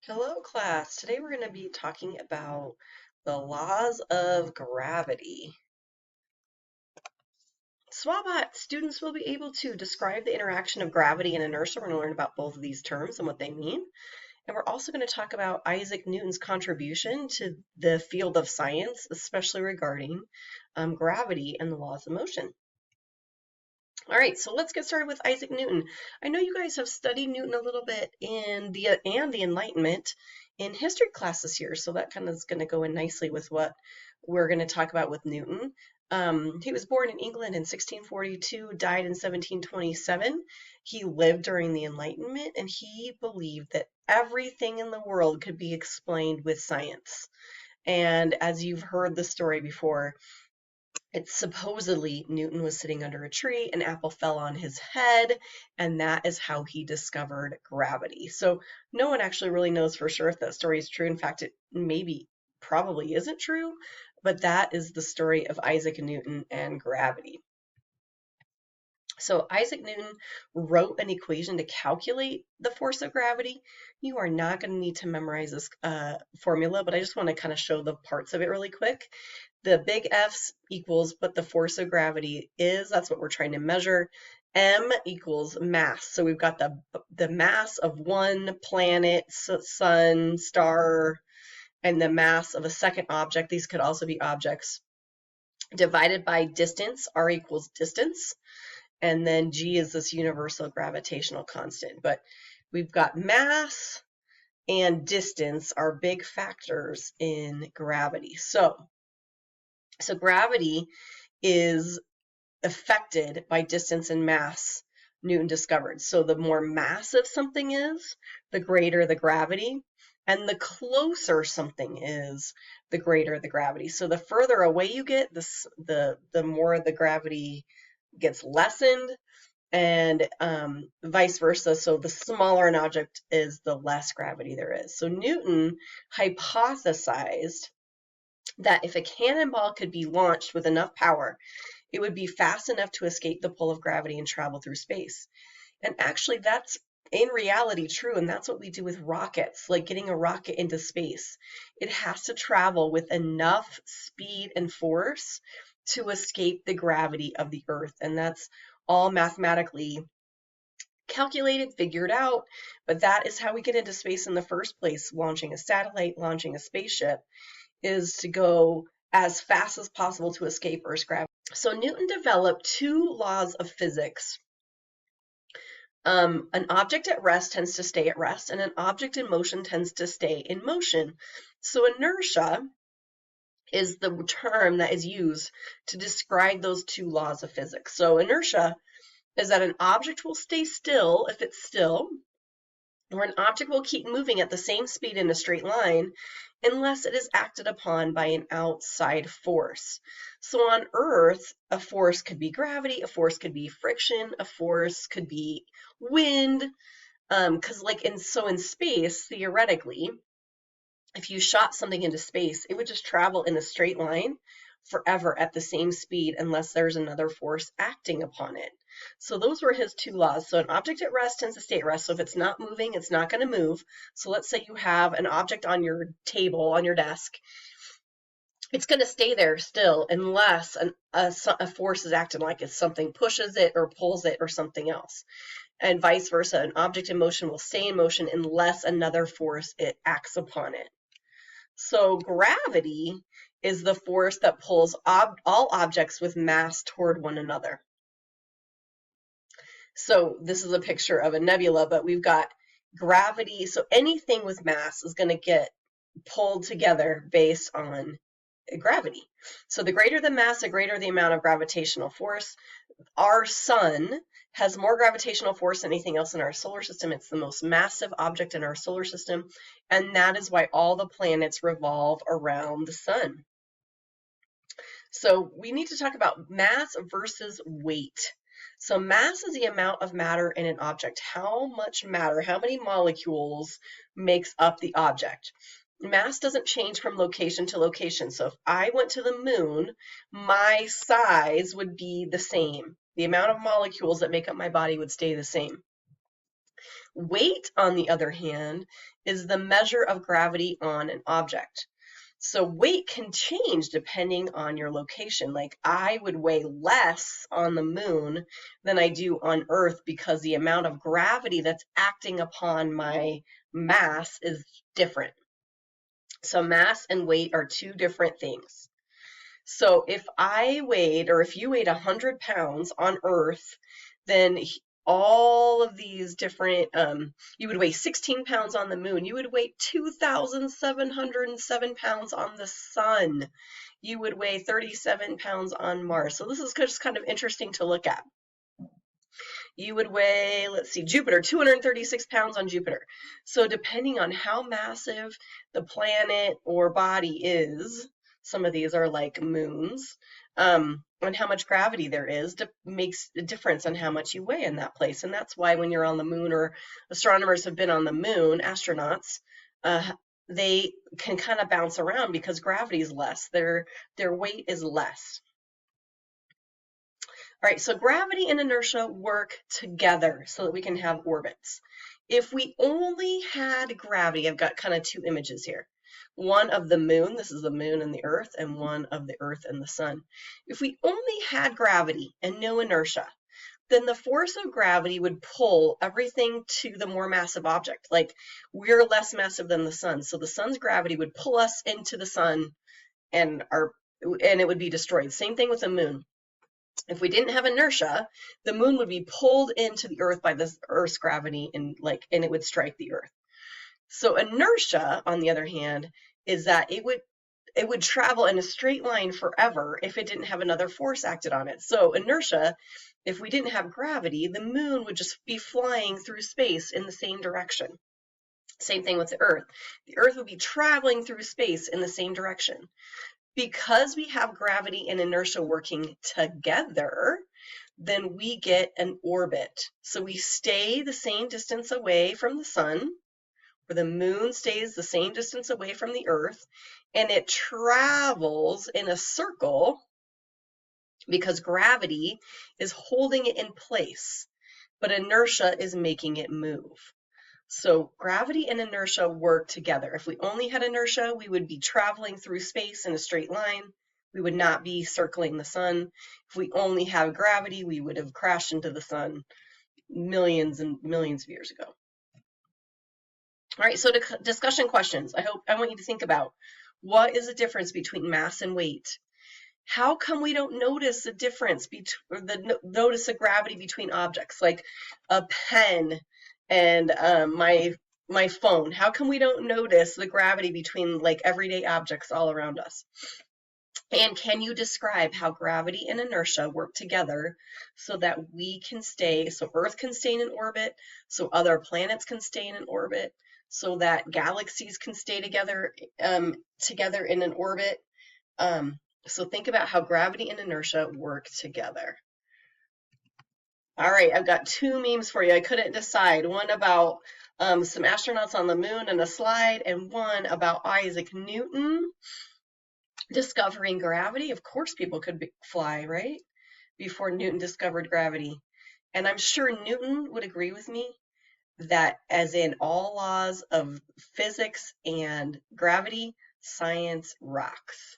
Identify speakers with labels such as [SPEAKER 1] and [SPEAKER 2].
[SPEAKER 1] Hello, class. Today we're going to be talking about the laws of gravity. SWABOT students will be able to describe the interaction of gravity and inertia. We're going to learn about both of these terms and what they mean. And we're also going to talk about Isaac Newton's contribution to the field of science, especially regarding gravity and the laws of motion. All right, so let's get started with Isaac Newton. I know you guys have studied Newton a little bit in the Enlightenment in history class this year, so that kind of is going to go in nicely with what we're going to talk about with Newton. He was born in England in 1642, died in 1727. He lived during the Enlightenment, and he believed that everything in the world could be explained with science. And as you've heard the story before, it's supposedly Newton was sitting under a tree, an apple fell on his head, and that is how he discovered gravity. So no one actually really knows for sure if that story is true. In fact, it maybe probably isn't true, but that is the story of Isaac Newton and gravity. So Isaac Newton wrote an equation to calculate the force of gravity. You are not going to need to memorize this formula, but I just want to kind of show the parts of it really quick. The big F's equals what the force of gravity is. That's what we're trying to measure. M equals mass. So we've got the mass of one planet, sun, star, and the mass of a second object. These could also be objects. Divided by distance, R equals distance. And then G is this universal gravitational constant. But we've got mass and distance are big factors in gravity. So gravity is affected by distance and mass, Newton discovered. So the more massive something is, the greater the gravity, and the closer something is, the greater the gravity. So the further away you get, the more the gravity gets lessened, and vice versa. So the smaller an object is, the less gravity there is. So Newton hypothesized that if a cannonball could be launched with enough power, it would be fast enough to escape the pull of gravity and travel through space. And actually, that's in reality true, and that's what we do with rockets, like getting a rocket into space. It has to travel with enough speed and force to escape the gravity of the Earth, and that's all mathematically calculated, figured out, but that is how we get into space in the first place. Launching a satellite, launching a spaceship, is to go as fast as possible to escape Earth's gravity. So Newton developed two laws of physics. An object at rest tends to stay at rest, and an object in motion tends to stay in motion. So inertia is the term that is used to describe those two laws of physics. So inertia is that an object will stay still if it's still, or an object will keep moving at the same speed in a straight line unless it is acted upon by an outside force. So on Earth, a force could be gravity, a force could be friction, a force could be wind, because in space, theoretically, if you shot something into space, it would just travel in a straight line forever at the same speed unless there's another force acting upon it. So those were his two laws. So an object at rest tends to stay at rest. So if it's not moving, it's not going to move. So let's say you have an object on your table, on your desk. It's going to stay there still unless a force is acting, like if something pushes it or pulls it or something else. And vice versa, an object in motion will stay in motion unless another force it acts upon it. So gravity is the force that pulls all objects with mass toward one another. So this is a picture of a nebula, but we've got gravity. So anything with mass is going to get pulled together based on gravity. So the greater the mass, the greater the amount of gravitational force. Our sun has more gravitational force than anything else in our solar system. It's the most massive object in our solar system, and that is why all the planets revolve around the sun. So we need to talk about mass versus weight. So mass is the amount of matter in an object. How much matter, how many molecules makes up the object? Mass doesn't change from location to location. So if I went to the moon, my size would be the same. The amount of molecules that make up my body would stay the same. Weight, on the other hand, is the measure of gravity on an object. So weight can change depending on your location. Like I would weigh less on the moon than I do on Earth because the amount of gravity that's acting upon my mass is different. So mass and weight are two different things. So if I weighed, or if you weighed 100 pounds on Earth, then all of these different, you would weigh 16 pounds on the moon. You would weigh 2,707 pounds on the sun. You would weigh 37 pounds on Mars. So this is just kind of interesting to look at. You would weigh, let's see, Jupiter, 236 pounds on Jupiter. So depending on how massive the planet or body is, some of these are like moons, and how much gravity there is makes a difference on how much you weigh in that place. And that's why when you're on the moon, or astronomers have been on the moon, astronauts, they can kind of bounce around because gravity is less. Their weight is less. All right, so gravity and inertia work together so that we can have orbits. If we only had gravity, I've got kind of two images here. One of the moon, this is the moon and the earth, and one of the earth and the sun. If we only had gravity and no inertia, then the force of gravity would pull everything to the more massive object. Like we're less massive than the sun, so the sun's gravity would pull us into the sun and it would be destroyed. Same thing with the moon. If we didn't have inertia, the moon would be pulled into the earth by the earth's gravity and it would strike the earth. So inertia, on the other hand, is that it would travel in a straight line forever if it didn't have another force acted on it. So inertia, if we didn't have gravity, the moon would just be flying through space in the same direction. Same thing with the earth. The earth would be traveling through space in the same direction. Because we have gravity and inertia working together, then we get an orbit. So we stay the same distance away from the sun, or the moon stays the same distance away from the earth, and it travels in a circle because gravity is holding it in place, but inertia is making it move. So gravity and inertia work together. If we only had inertia, we would be traveling through space in a straight line. We would not be circling the sun. If we only have gravity, we would have crashed into the sun millions and millions of years ago. All right, so discussion questions. I want you to think about, what is the difference between mass and weight? How come we don't notice the difference notice the gravity between objects, like a pen and my phone? How come we don't notice the gravity between like everyday objects all around us? And can you describe how gravity and inertia work together so that so Earth can stay in an orbit, so other planets can stay in an orbit, so that galaxies can stay together in an orbit? So think about how gravity and inertia work together. All right, I've got two memes for you. I couldn't decide. One about some astronauts on the moon and a slide, and one about Isaac Newton discovering gravity. Of course people could fly, right? Before Newton discovered gravity. And I'm sure Newton would agree with me that, as in all laws of physics and gravity, science rocks.